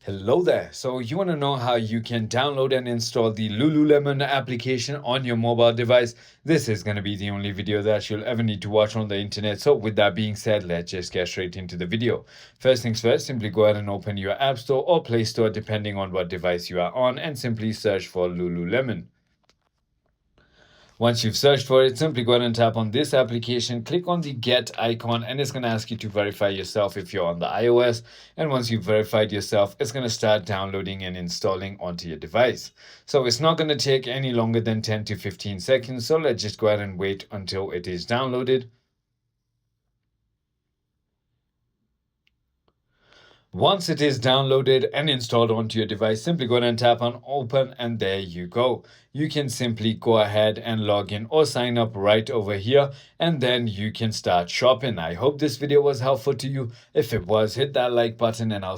Hello there. So, you want to know how you can download and install the Lululemon application on your mobile device? This is going to be the only video that you'll ever need to watch on the internet. So, with that being said, let's just get straight into the video. First things first, simply go ahead and open your App Store or Play Store, depending on what device you are on, and simply search for Lululemon. Once you've searched for it, simply go ahead and tap on this application, click on the get icon, and it's going to ask you to verify yourself if you're on the iOS. And once you've verified yourself, it's going to start downloading and installing onto your device. So it's not going to take any longer than 10 to 15 seconds. So let's just go ahead and wait until it is downloaded. Once it is downloaded and installed onto your device, simply go ahead and tap on open, and there you go. You can simply go ahead and log in or sign up right over here, and then you can start shopping. I hope this video was helpful to you. If it was, hit that like button, and I'll